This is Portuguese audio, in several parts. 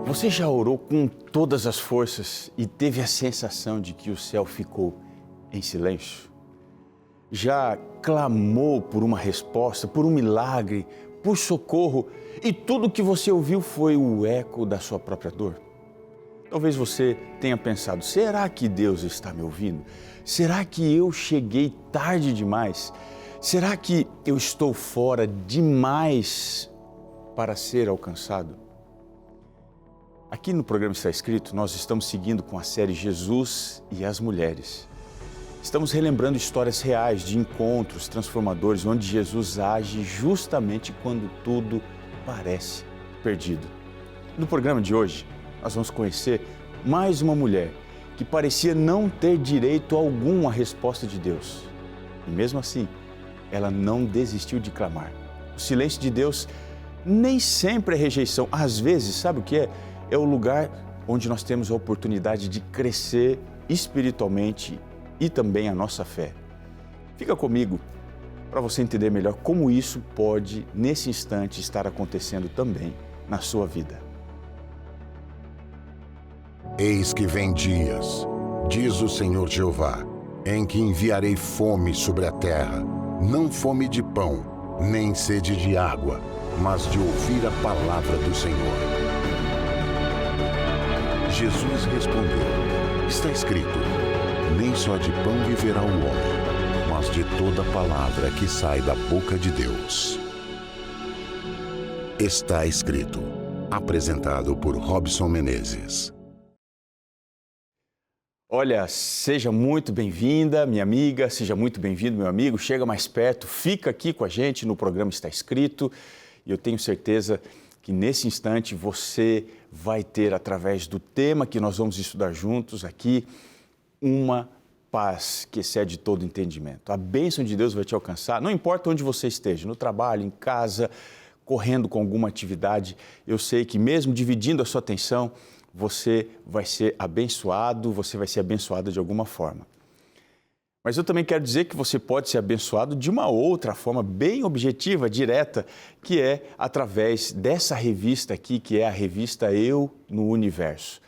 Você já orou com todas as forças e teve a sensação de que o céu ficou em silêncio? Já clamou por uma resposta, por um milagre, por socorro e tudo que você ouviu foi o eco da sua própria dor? Talvez você tenha pensado, será que Deus está me ouvindo? Será que eu cheguei tarde demais? Será que eu estou fora demais para ser alcançado? Aqui no programa Está Escrito, nós estamos seguindo com a série Jesus e as Mulheres. Estamos relembrando histórias reais de encontros transformadores onde Jesus age justamente quando tudo parece perdido. No programa de hoje, nós vamos conhecer mais uma mulher que parecia não ter direito algum à resposta de Deus. E mesmo assim, ela não desistiu de clamar. O silêncio de Deus nem sempre é rejeição. Às vezes, sabe o que é? É o lugar onde nós temos a oportunidade de crescer espiritualmente e também a nossa fé. Fica comigo para você entender melhor como isso pode, nesse instante, estar acontecendo também na sua vida. Eis que vem dias, diz o Senhor Jeová, em que enviarei fome sobre a terra, não fome de pão, nem sede de água, mas de ouvir a palavra do Senhor. Jesus respondeu, está escrito, nem só de pão viverá o homem, mas de toda palavra que sai da boca de Deus. Está escrito, apresentado por Robson Menezes. Olha, seja muito bem-vinda, minha amiga, seja muito bem-vindo, meu amigo, chega mais perto, fica aqui com a gente no programa Está Escrito e eu tenho certeza que nesse instante você vai ter, através do tema que nós vamos estudar juntos aqui, uma paz que excede todo entendimento. A bênção de Deus vai te alcançar, não importa onde você esteja, no trabalho, em casa, correndo com alguma atividade. Eu sei que mesmo dividindo a sua atenção, você vai ser abençoado, você vai ser abençoada de alguma forma. Mas eu também quero dizer que você pode ser abençoado de uma outra forma bem objetiva, direta, que é através dessa revista aqui, que é a revista Eu no Universo.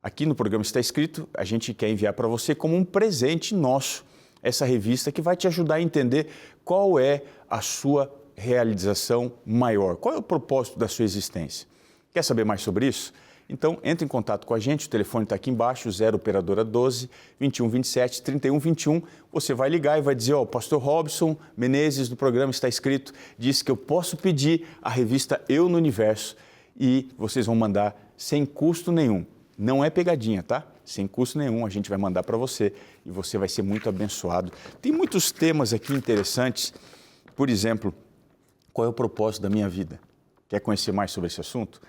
Aqui no programa Está Escrito, a gente quer enviar para você como um presente nosso essa revista que vai te ajudar a entender qual é a sua realização maior, qual é o propósito da sua existência. Quer saber mais sobre isso? Então, entre em contato com a gente, o telefone está aqui embaixo, 0 operadora 12 21 27 31 21. Você vai ligar e vai dizer, o pastor Robson Menezes, do programa Está Escrito, disse que eu posso pedir a revista Eu no Universo e vocês vão mandar sem custo nenhum. Não é pegadinha, tá? Sem custo nenhum, a gente vai mandar para você e você vai ser muito abençoado. Tem muitos temas aqui interessantes. Por exemplo, qual é o propósito da minha vida? Quer conhecer mais sobre esse assunto?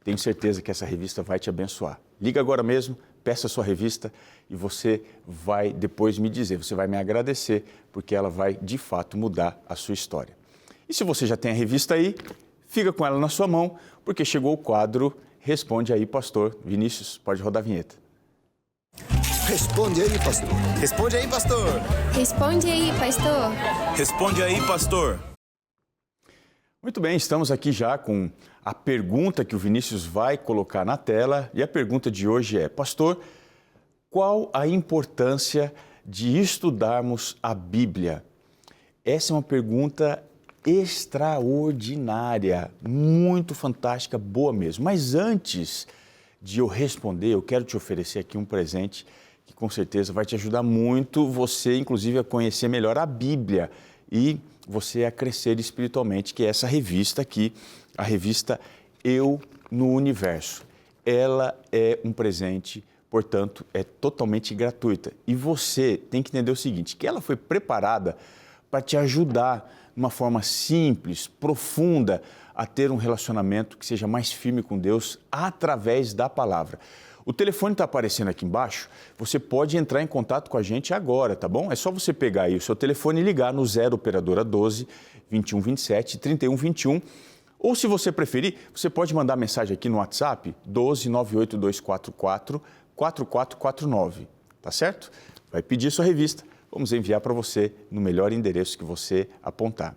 Tenho certeza que essa revista vai te abençoar. Liga agora mesmo, peça a sua revista e você vai depois me dizer, você vai me agradecer, porque ela vai de fato mudar a sua história. E se você já tem a revista aí, fica com ela na sua mão, porque chegou o quadro Responde aí, pastor. Vinícius, pode rodar a vinheta. Responde aí, pastor. Responde aí, pastor. Responde aí, pastor. Responde aí, pastor. Muito bem, estamos aqui já com a pergunta que o Vinícius vai colocar na tela. E a pergunta de hoje é, pastor, qual a importância de estudarmos a Bíblia? Essa é uma pergunta extraordinária, muito fantástica, boa mesmo. Mas antes de eu responder, eu quero te oferecer aqui um presente que com certeza vai te ajudar muito, você inclusive a conhecer melhor a Bíblia e você a crescer espiritualmente, que é essa revista aqui, a revista Eu no Universo. Ela é um presente, portanto, é totalmente gratuita. E você tem que entender o seguinte, que ela foi preparada para te ajudar de uma forma simples, profunda, a ter um relacionamento que seja mais firme com Deus através da palavra. O telefone está aparecendo aqui embaixo, você pode entrar em contato com a gente agora, tá bom? É só você pegar aí o seu telefone e ligar no 0 operadora 12 21 27 31 21. Ou se você preferir, você pode mandar mensagem aqui no WhatsApp 12 98244 4449, tá certo? Vai pedir sua revista. Vamos enviar para você no melhor endereço que você apontar.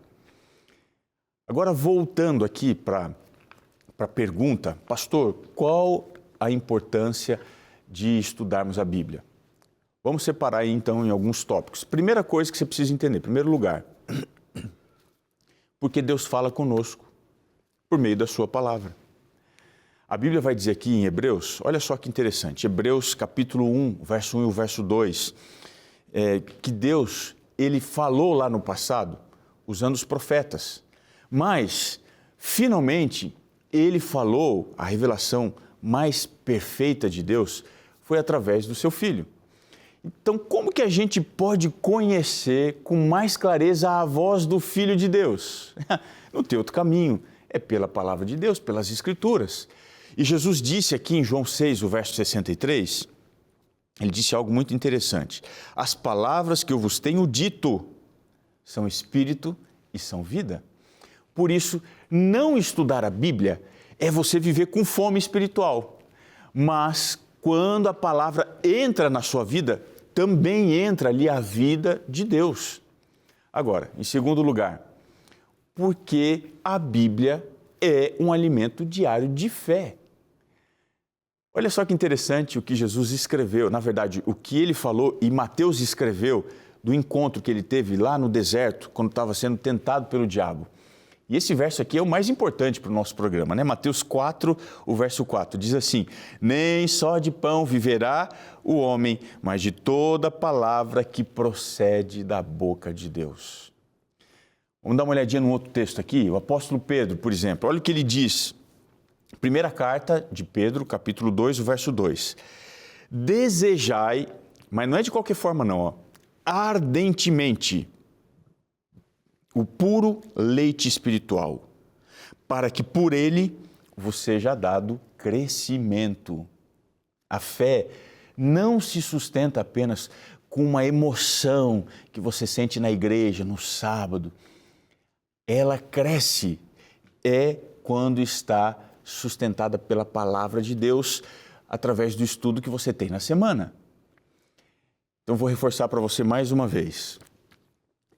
Agora, voltando aqui para para a pergunta, pastor, qual a importância de estudarmos a Bíblia? Vamos separar aí, então, em alguns tópicos. Primeira coisa que você precisa entender, em primeiro lugar, porque Deus fala conosco por meio da sua palavra. A Bíblia vai dizer aqui em Hebreus, olha só que interessante, Hebreus capítulo 1, verso 1 e o verso 2, que Deus, ele falou lá no passado, usando os profetas, mas, finalmente, ele falou, a revelação mais perfeita de Deus foi através do seu Filho. Então, como que a gente pode conhecer com mais clareza a voz do Filho de Deus? Não tem outro caminho, é pela palavra de Deus, pelas Escrituras. E Jesus disse aqui em João 6, o verso 63, ele disse algo muito interessante. As palavras que eu vos tenho dito são espírito e são vida. Por isso, não estudar a Bíblia é você viver com fome espiritual. Mas, quando a palavra entra na sua vida, também entra ali a vida de Deus. Agora, em segundo lugar, porque a Bíblia é um alimento diário de fé. Olha só que interessante o que Jesus escreveu, na verdade, o que ele falou e Mateus escreveu do encontro que ele teve lá no deserto, quando estava sendo tentado pelo diabo. E esse verso aqui é o mais importante para o nosso programa, né? Mateus 4, o verso 4, diz assim, nem só de pão viverá o homem, mas de toda palavra que procede da boca de Deus. Vamos dar uma olhadinha num outro texto aqui, o apóstolo Pedro, por exemplo, olha o que ele diz. Primeira carta de Pedro, capítulo 2, o verso 2. Desejai, mas não é de qualquer forma não, ardentemente, o puro leite espiritual, para que por ele vos seja dado crescimento. A fé não se sustenta apenas com uma emoção que você sente na igreja, no sábado. Ela cresce, quando está sustentada pela palavra de Deus, através do estudo que você tem na semana. Então, vou reforçar para você mais uma vez.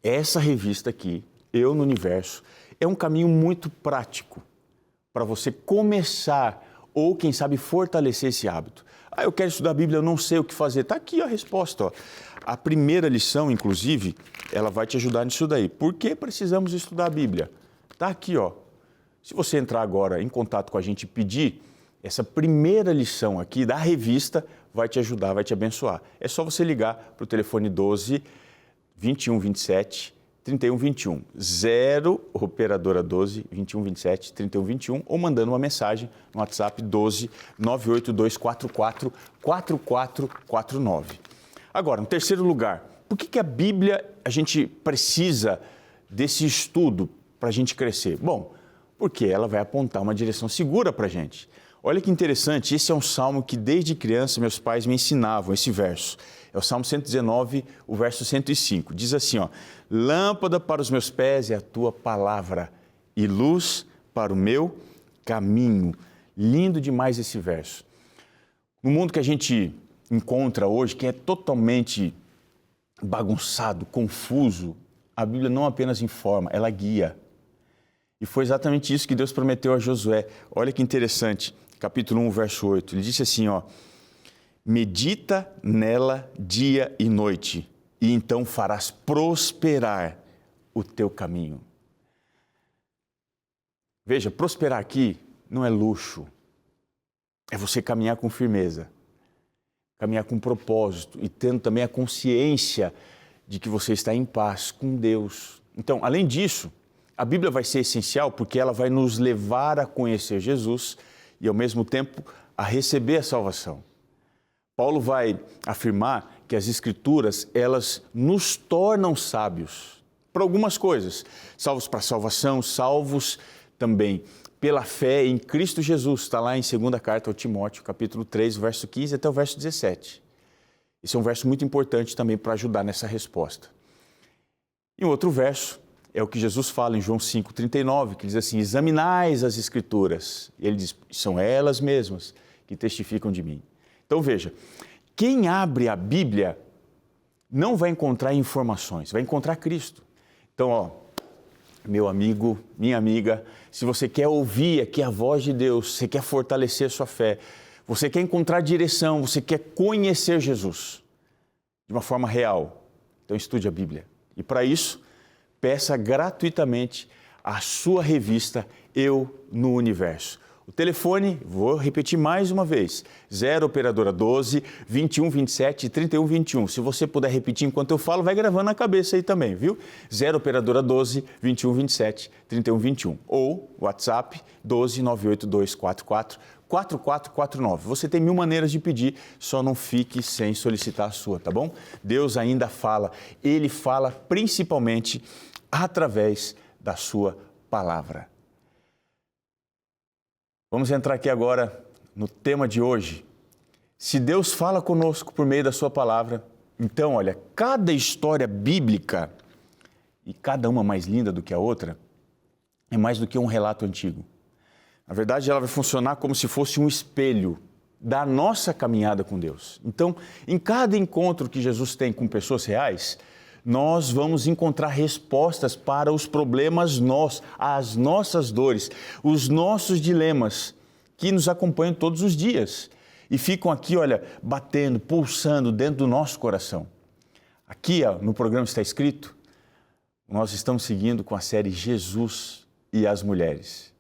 Essa revista aqui, Eu no Universo, é um caminho muito prático para você começar ou, quem sabe, fortalecer esse hábito. Eu quero estudar a Bíblia, eu não sei o que fazer. Está aqui a resposta. Ó. A primeira lição, inclusive, ela vai te ajudar nisso daí. Por que precisamos estudar a Bíblia? Está aqui, ó. Se você entrar agora em contato com a gente e pedir, essa primeira lição aqui da revista vai te ajudar, vai te abençoar. É só você ligar para o telefone 12 21 27 31 21, 0 operadora 12 21 27 31 21 ou mandando uma mensagem no WhatsApp 12 98244 4449. Agora, no terceiro lugar, por que a Bíblia a gente precisa desse estudo para a gente crescer? Bom, porque ela vai apontar uma direção segura para a gente. Olha que interessante, esse é um salmo que desde criança meus pais me ensinavam, esse verso. É o Salmo 119, o verso 105. Diz assim, ó, lâmpada para os meus pés é a tua palavra e luz para o meu caminho. Lindo demais esse verso. No mundo que a gente encontra hoje, que é totalmente bagunçado, confuso, a Bíblia não apenas informa, ela guia. E foi exatamente isso que Deus prometeu a Josué. Olha que interessante, capítulo 1, verso 8. Ele disse assim, ó, medita nela dia e noite, e então farás prosperar o teu caminho. Veja, prosperar aqui não é luxo, é você caminhar com firmeza, caminhar com propósito e tendo também a consciência de que você está em paz com Deus. Então, além disso, a Bíblia vai ser essencial porque ela vai nos levar a conhecer Jesus e, ao mesmo tempo, a receber a salvação. Paulo vai afirmar que as Escrituras, elas nos tornam sábios para algumas coisas. Salvos para a salvação, salvos também pela fé em Cristo Jesus. Está lá em 2ª carta ao Timóteo, capítulo 3, verso 15 até o verso 17. Esse é um verso muito importante também para ajudar nessa resposta. E um outro verso é o que Jesus fala em João 5,39, que diz assim, examinais as Escrituras. E ele diz, são elas mesmas que testificam de mim. Então veja, quem abre a Bíblia não vai encontrar informações, vai encontrar Cristo. Então, ó, meu amigo, minha amiga, se você quer ouvir aqui a voz de Deus, você quer fortalecer a sua fé, você quer encontrar direção, você quer conhecer Jesus de uma forma real, então estude a Bíblia. E para isso, peça gratuitamente a sua revista Eu no Universo. O telefone, vou repetir mais uma vez, 0 operadora 12 21 27 31 21. Se você puder repetir enquanto eu falo, vai gravando na cabeça aí também, viu? 0 operadora 12 21 27 31 21. Ou WhatsApp 12 98244 4449. Você tem 1000 maneiras de pedir, só não fique sem solicitar a sua, tá bom? Deus ainda fala, Ele fala principalmente através da sua palavra. Vamos entrar aqui agora no tema de hoje. Se Deus fala conosco por meio da sua palavra, então, olha, cada história bíblica, e cada uma mais linda do que a outra, é mais do que um relato antigo. Na verdade, ela vai funcionar como se fosse um espelho da nossa caminhada com Deus. Então, em cada encontro que Jesus tem com pessoas reais, nós vamos encontrar respostas para os problemas as nossas dores, os nossos dilemas que nos acompanham todos os dias e ficam aqui, olha, batendo, pulsando dentro do nosso coração. Aqui, ó, no programa Está Escrito, nós estamos seguindo com a série Jesus e as Mulheres.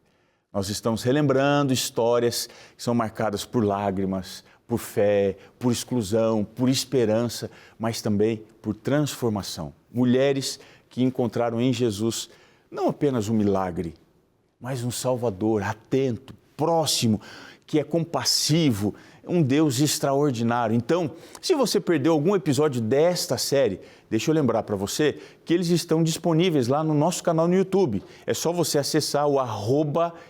Nós estamos relembrando histórias que são marcadas por lágrimas, por fé, por exclusão, por esperança, mas também por transformação. Mulheres que encontraram em Jesus não apenas um milagre, mas um Salvador atento, próximo, que é compassivo, um Deus extraordinário. Então, se você perdeu algum episódio desta série, deixa eu lembrar para você que eles estão disponíveis lá no nosso canal no YouTube. É só você acessar o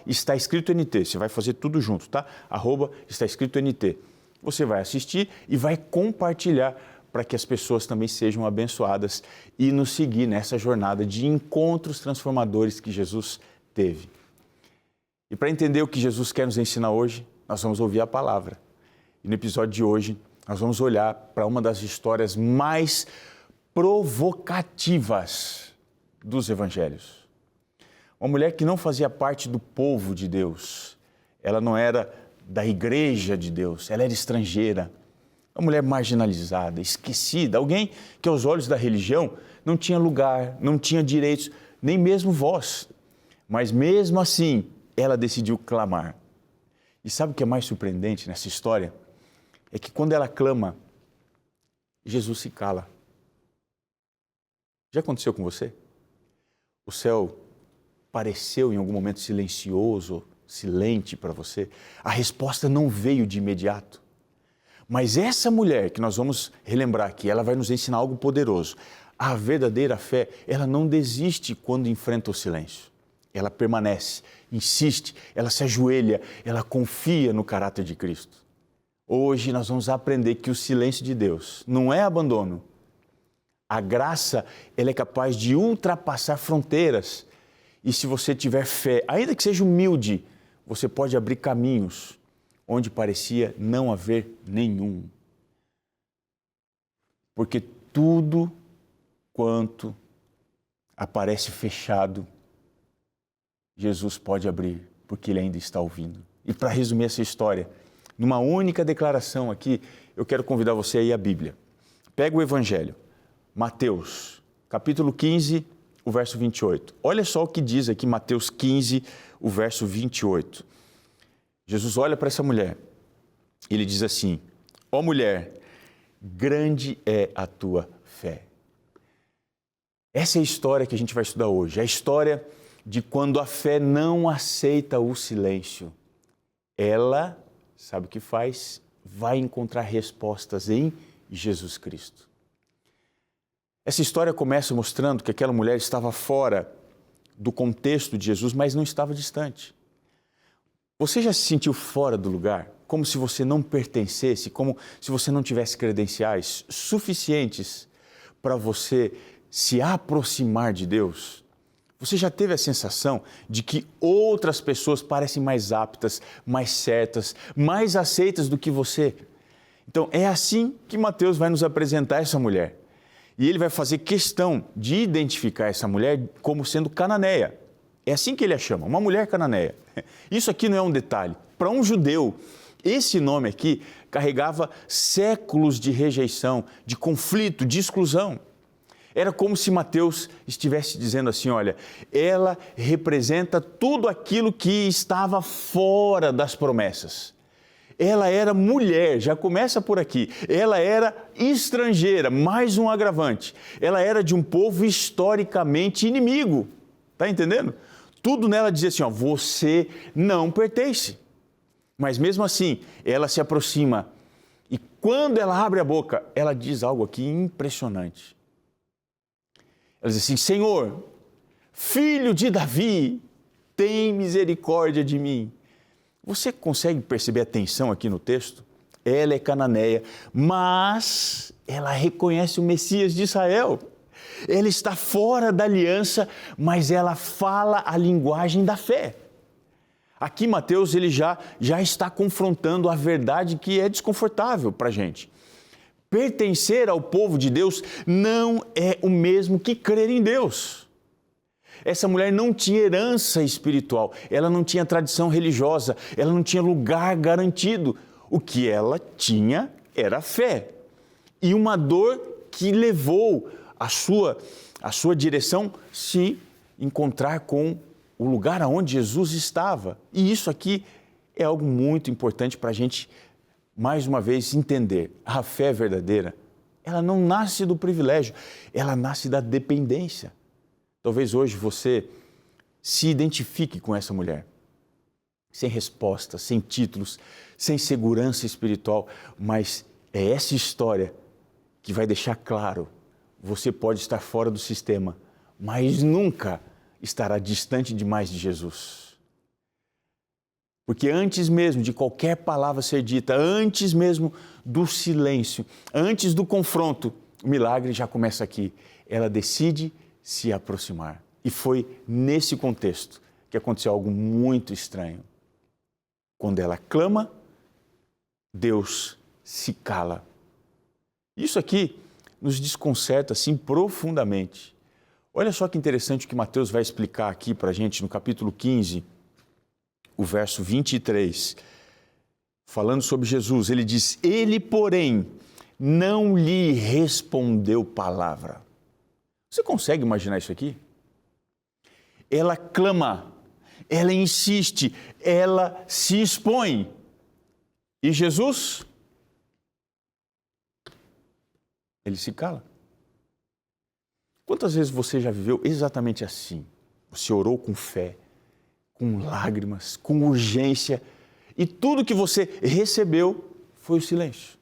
@estaescrito_NT. Você vai fazer tudo junto, tá? @estaescrito_NT. Você vai assistir e vai compartilhar para que as pessoas também sejam abençoadas e nos seguir nessa jornada de encontros transformadores que Jesus teve. E para entender o que Jesus quer nos ensinar hoje, nós vamos ouvir a palavra. E no episódio de hoje, nós vamos olhar para uma das histórias mais provocativas dos evangelhos. Uma mulher que não fazia parte do povo de Deus, ela não era da igreja de Deus, ela era estrangeira, uma mulher marginalizada, esquecida, alguém que aos olhos da religião não tinha lugar, não tinha direitos, nem mesmo voz. Mas mesmo assim, ela decidiu clamar. E sabe o que é mais surpreendente nessa história? É que quando ela clama, Jesus se cala. Já aconteceu com você? O céu pareceu em algum momento silencioso, silente para você? A resposta não veio de imediato. Mas essa mulher que nós vamos relembrar aqui, ela vai nos ensinar algo poderoso. A verdadeira fé, ela não desiste quando enfrenta o silêncio. Ela permanece, insiste, ela se ajoelha, ela confia no caráter de Cristo. Hoje nós vamos aprender que o silêncio de Deus não é abandono. A graça, ela é capaz de ultrapassar fronteiras. E se você tiver fé, ainda que seja humilde, você pode abrir caminhos onde parecia não haver nenhum. Porque tudo quanto aparece fechado, Jesus pode abrir, porque Ele ainda está ouvindo. E para resumir essa história, numa única declaração aqui, eu quero convidar você a ir à Bíblia. Pega o Evangelho, Mateus, capítulo 15, o verso 28. Olha só o que diz aqui Mateus 15, o verso 28. Jesus olha para essa mulher, ele diz assim: ó mulher, grande é a tua fé. Essa é a história que a gente vai estudar hoje, a história de quando a fé não aceita o silêncio. Ela, sabe o que faz? Vai encontrar respostas em Jesus Cristo. Essa história começa mostrando que aquela mulher estava fora do contexto de Jesus, mas não estava distante. Você já se sentiu fora do lugar? Como se você não pertencesse, como se você não tivesse credenciais suficientes para você se aproximar de Deus? Você já teve a sensação de que outras pessoas parecem mais aptas, mais certas, mais aceitas do que você? Então, é assim que Mateus vai nos apresentar essa mulher. E ele vai fazer questão de identificar essa mulher como sendo cananeia. É assim que ele a chama, uma mulher cananeia. Isso aqui não é um detalhe. Para um judeu, esse nome aqui carregava séculos de rejeição, de conflito, de exclusão. Era como se Mateus estivesse dizendo assim, olha, ela representa tudo aquilo que estava fora das promessas. Ela era mulher, já começa por aqui. Ela era estrangeira, mais um agravante. Ela era de um povo historicamente inimigo. Está entendendo? Tudo nela dizia assim, ó, você não pertence. Mas mesmo assim, ela se aproxima. E quando ela abre a boca, ela diz algo aqui impressionante. Ela diz assim, Senhor, filho de Davi, tem misericórdia de mim. Você consegue perceber a tensão aqui no texto? Ela é cananeia, mas ela reconhece o Messias de Israel. Ela está fora da aliança, mas ela fala a linguagem da fé. Aqui Mateus ele já está confrontando a verdade que é desconfortável para a gente. Pertencer ao povo de Deus não é o mesmo que crer em Deus. Essa mulher não tinha herança espiritual, ela não tinha tradição religiosa, ela não tinha lugar garantido. O que ela tinha era fé e uma dor que levou a sua direção se encontrar com o lugar onde Jesus estava. E isso aqui é algo muito importante para a gente, mais uma vez, entender. A fé verdadeira, ela não nasce do privilégio, ela nasce da dependência. Talvez hoje você se identifique com essa mulher, sem resposta, sem títulos, sem segurança espiritual, mas é essa história que vai deixar claro, você pode estar fora do sistema, mas nunca estará distante demais de Jesus. Porque antes mesmo de qualquer palavra ser dita, antes mesmo do silêncio, antes do confronto, o milagre já começa aqui. Ela decide se aproximar. E foi nesse contexto que aconteceu algo muito estranho. Quando ela clama, Deus se cala. Isso aqui nos desconcerta assim profundamente. Olha só que interessante o que Mateus vai explicar aqui para a gente no capítulo 15, o verso 23. Falando sobre Jesus, ele diz, ele, porém, não lhe respondeu palavra. Você consegue imaginar isso aqui? Ela clama, ela insiste, ela se expõe. E Jesus, ele se cala. Quantas vezes você já viveu exatamente assim? Você orou com fé, com lágrimas, com urgência, e tudo que você recebeu foi o silêncio.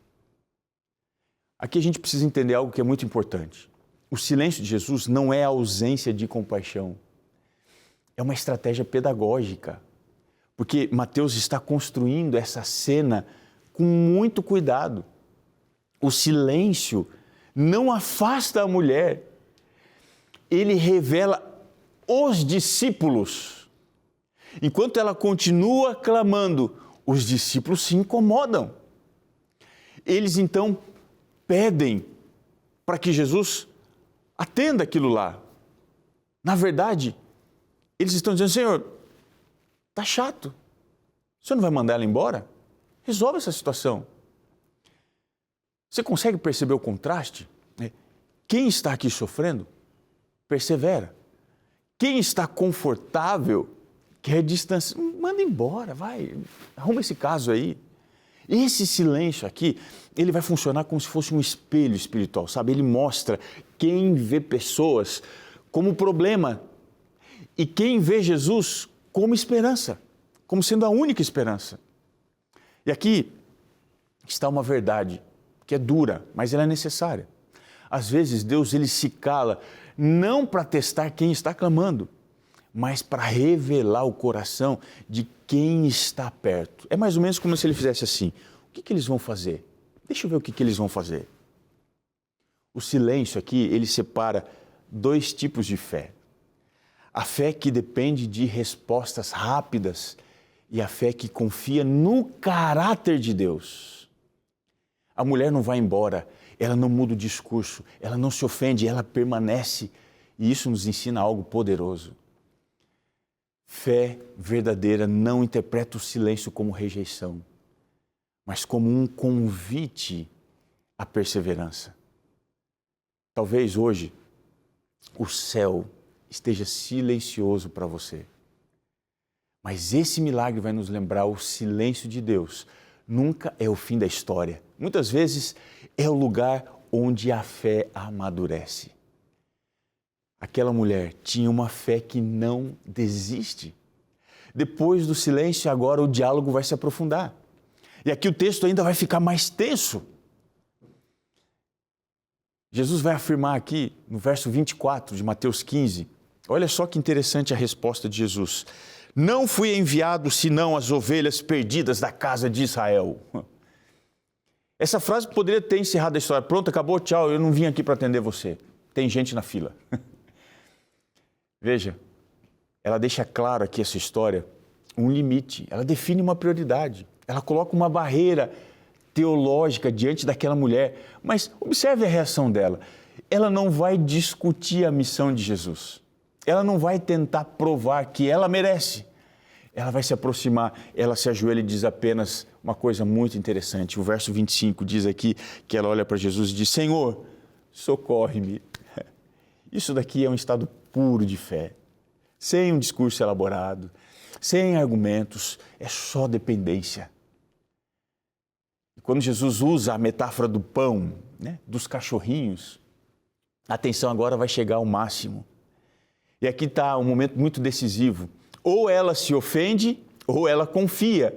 Aqui a gente precisa entender algo que é muito importante. O silêncio de Jesus não é a ausência de compaixão. É uma estratégia pedagógica, porque Mateus está construindo essa cena com muito cuidado. O silêncio não afasta a mulher, ele revela os discípulos. Enquanto ela continua clamando, os discípulos se incomodam. Eles então pedem para que Jesus atenda aquilo lá. Na verdade, eles estão dizendo, Senhor, está chato. O Senhor não vai mandar ela embora? Resolve essa situação. Você consegue perceber o contraste? Quem está aqui sofrendo, persevera. Quem está confortável, quer distância. Manda embora, vai, arruma esse caso aí. Esse silêncio aqui, ele vai funcionar como se fosse um espelho espiritual, sabe? Ele mostra quem vê pessoas como problema e quem vê Jesus como esperança, como sendo a única esperança. E aqui está uma verdade que é dura, mas ela é necessária. Às vezes Deus ele se cala não para testar quem está clamando, mas para revelar o coração de quem está perto. É mais ou menos como se ele fizesse assim, o que eles vão fazer? Deixa eu ver o que eles vão fazer. O silêncio aqui, ele separa dois tipos de fé. A fé que depende de respostas rápidas e a fé que confia no caráter de Deus. A mulher não vai embora, ela não muda o discurso, ela não se ofende, ela permanece. E isso nos ensina algo poderoso. Fé verdadeira não interpreta o silêncio como rejeição, mas como um convite à perseverança. Talvez hoje o céu esteja silencioso para você. Mas esse milagre vai nos lembrar o silêncio de Deus. Nunca é o fim da história. Muitas vezes é o lugar onde a fé amadurece. Aquela mulher tinha uma fé que não desiste. Depois do silêncio, agora o diálogo vai se aprofundar. E aqui o texto ainda vai ficar mais tenso. Jesus vai afirmar aqui, no verso 24 de Mateus 15, olha só que interessante a resposta de Jesus. Não fui enviado senão as ovelhas perdidas da casa de Israel. Essa frase poderia ter encerrado a história. Pronto, acabou, tchau, eu não vim aqui para atender você. Tem gente na fila. Veja, ela deixa claro aqui essa história, um limite. Ela define uma prioridade. Ela coloca uma barreira teológica diante daquela mulher. Mas observe a reação dela. Ela não vai discutir a missão de Jesus. Ela não vai tentar provar que ela merece. Ela vai se aproximar, ela se ajoelha e diz apenas uma coisa muito interessante. O verso 25 diz aqui que ela olha para Jesus e diz: Senhor, socorre-me. Isso daqui é um estado puro de fé, sem um discurso elaborado, sem argumentos, é só dependência. E quando Jesus usa a metáfora do pão, dos cachorrinhos, a atenção agora vai chegar ao máximo. E aqui está um momento muito decisivo. Ou ela se ofende, ou ela confia.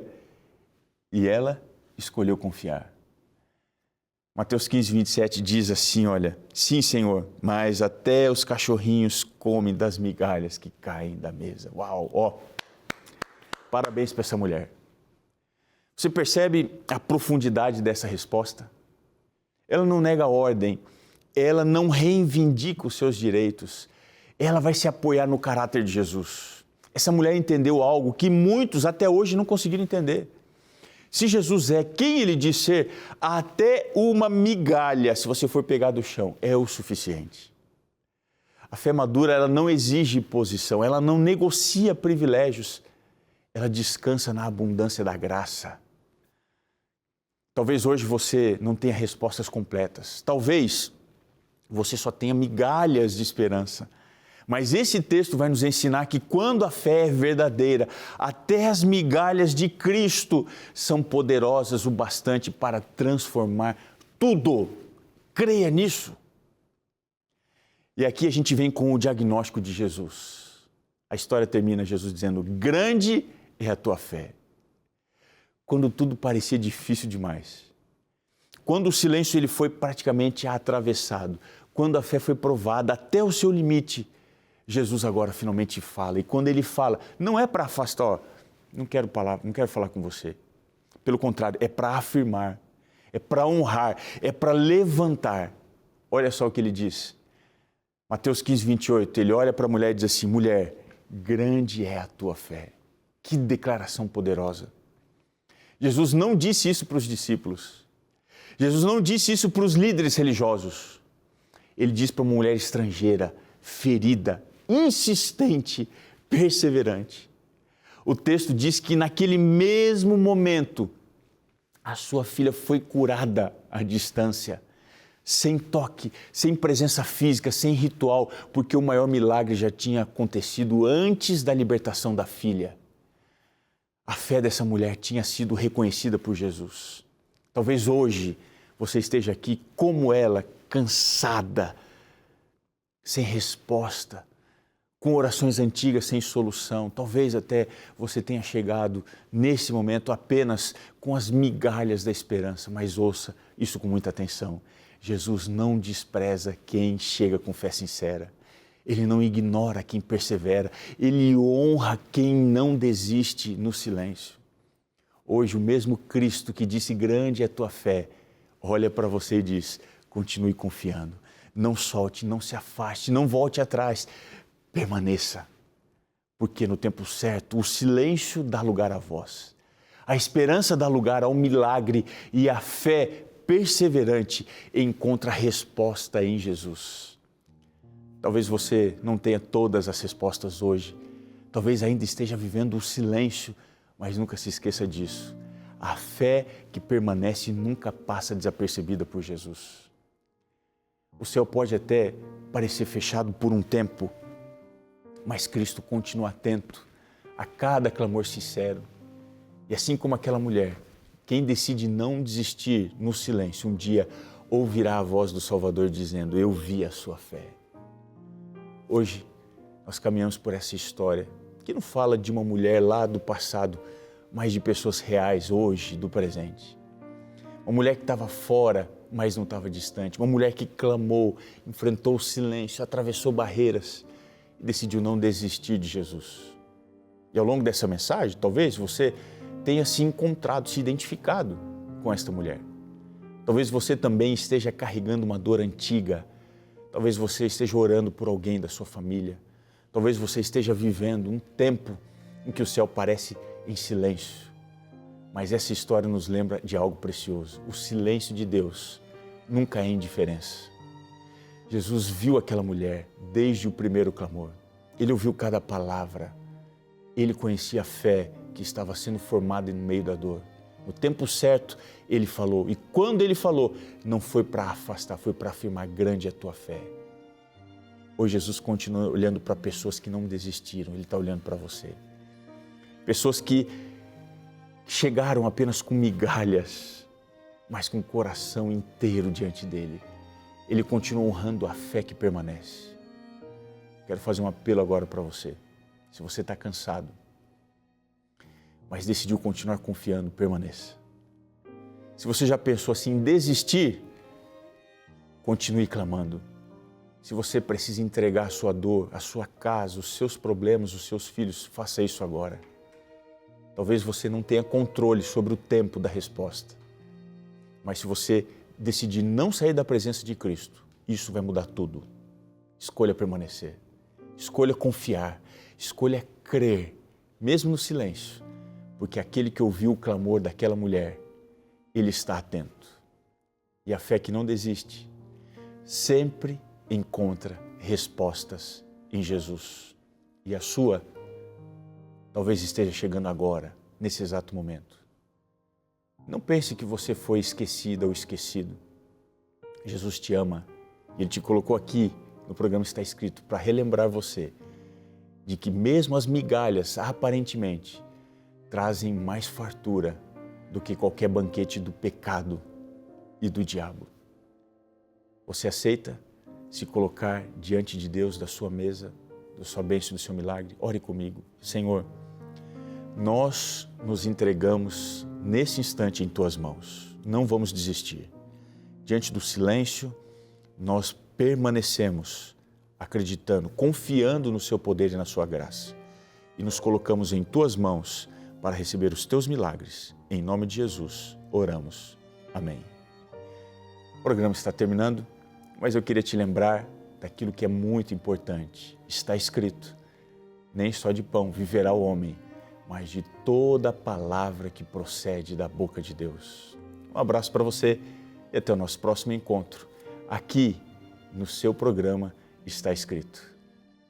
E ela escolheu confiar. Mateus 15, 27 diz assim, olha, sim, Senhor, mas até os cachorrinhos comem das migalhas que caem da mesa. Uau, ó, parabéns para essa mulher. Você percebe a profundidade dessa resposta? Ela não nega a ordem, ela não reivindica os seus direitos, ela vai se apoiar no caráter de Jesus. Essa mulher entendeu algo que muitos até hoje não conseguiram entender. Se Jesus é quem ele diz ser, até uma migalha, se você for pegar do chão, é o suficiente. A fé madura, ela não exige posição, ela não negocia privilégios, ela descansa na abundância da graça. Talvez hoje você não tenha respostas completas, talvez você só tenha migalhas de esperança. Mas esse texto vai nos ensinar que quando a fé é verdadeira, até as migalhas de Cristo são poderosas o bastante para transformar tudo. Creia nisso. E aqui a gente vem com o diagnóstico de Jesus. A história termina Jesus dizendo: grande é a tua fé. Quando tudo parecia difícil demais. Quando o silêncio ele foi praticamente atravessado. Quando a fé foi provada até o seu limite. Jesus agora finalmente fala, e quando ele fala, não é para afastar, não quero falar com você. Pelo contrário, é para afirmar, é para honrar, é para levantar. Olha só o que ele diz. Mateus 15, 28, ele olha para a mulher e diz assim: mulher, grande é a tua fé. Que declaração poderosa. Jesus não disse isso para os discípulos. Jesus não disse isso para os líderes religiosos. Ele disse para uma mulher estrangeira, ferida, insistente, perseverante. O texto diz que naquele mesmo momento, a sua filha foi curada à distância, sem toque, sem presença física, sem ritual, porque o maior milagre já tinha acontecido antes da libertação da filha. A fé dessa mulher tinha sido reconhecida por Jesus. Talvez hoje você esteja aqui como ela, cansada, sem resposta, com orações antigas sem solução. Talvez até você tenha chegado nesse momento apenas com as migalhas da esperança, mas ouça isso com muita atenção. Jesus não despreza quem chega com fé sincera. Ele não ignora quem persevera. Ele honra quem não desiste no silêncio. Hoje, o mesmo Cristo que disse: grande é a tua fé, olha para você e diz: continue confiando. Não solte, não se afaste, não volte atrás. Permaneça, porque no tempo certo o silêncio dá lugar à voz. A esperança dá lugar ao milagre e a fé perseverante encontra resposta em Jesus. Talvez você não tenha todas as respostas hoje, talvez ainda esteja vivendo o silêncio, mas nunca se esqueça disso. A fé que permanece nunca passa desapercebida por Jesus. O céu pode até parecer fechado por um tempo, mas Cristo continua atento a cada clamor sincero. E assim como aquela mulher, quem decide não desistir no silêncio, um dia ouvirá a voz do Salvador dizendo: eu vi a sua fé. Hoje, nós caminhamos por essa história, que não fala de uma mulher lá do passado, mas de pessoas reais hoje, do presente. Uma mulher que estava fora, mas não estava distante. Uma mulher que clamou, enfrentou o silêncio, atravessou barreiras e decidiu não desistir de Jesus. E ao longo dessa mensagem, talvez você tenha se encontrado, se identificado com esta mulher. Talvez você também esteja carregando uma dor antiga. Talvez você esteja orando por alguém da sua família. Talvez você esteja vivendo um tempo em que o céu parece em silêncio. Mas essa história nos lembra de algo precioso. O silêncio de Deus nunca é indiferença. Jesus viu aquela mulher desde o primeiro clamor. Ele ouviu cada palavra. Ele conhecia a fé que estava sendo formada no meio da dor. No tempo certo, ele falou. E quando ele falou, não foi para afastar, foi para afirmar: grande é a tua fé. Hoje Jesus continua olhando para pessoas que não desistiram. Ele está olhando para você. Pessoas que chegaram apenas com migalhas, mas com o coração inteiro diante dele. Ele continua honrando a fé que permanece. Quero fazer um apelo agora para você. Se você está cansado, mas decidiu continuar confiando, permaneça. Se você já pensou assim em desistir, continue clamando. Se você precisa entregar a sua dor, a sua casa, os seus problemas, os seus filhos, faça isso agora. Talvez você não tenha controle sobre o tempo da resposta, mas se você decidir não sair da presença de Cristo, isso vai mudar tudo. Escolha permanecer, escolha confiar, escolha crer, mesmo no silêncio, porque aquele que ouviu o clamor daquela mulher, ele está atento. E a fé que não desiste, sempre encontra respostas em Jesus. E a sua talvez esteja chegando agora, nesse exato momento. Não pense que você foi esquecida ou esquecido. Jesus te ama e Ele te colocou aqui no programa Está Escrito para relembrar você de que mesmo as migalhas, aparentemente, trazem mais fartura do que qualquer banquete do pecado e do diabo. Você aceita se colocar diante de Deus, da sua mesa, da sua bênção, do seu milagre? Ore comigo. Senhor, nós nos entregamos nesse instante em Tuas mãos. Não vamos desistir. Diante do silêncio, nós permanecemos acreditando, confiando no Seu poder e na Sua graça. E nos colocamos em Tuas mãos para receber os Teus milagres. Em nome de Jesus, oramos. Amém. O programa está terminando, mas eu queria te lembrar daquilo que é muito importante. Está escrito: nem só de pão viverá o homem, mas de toda palavra que procede da boca de Deus. Um abraço para você e até o nosso próximo encontro, aqui no seu programa Está Escrito.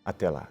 Até lá.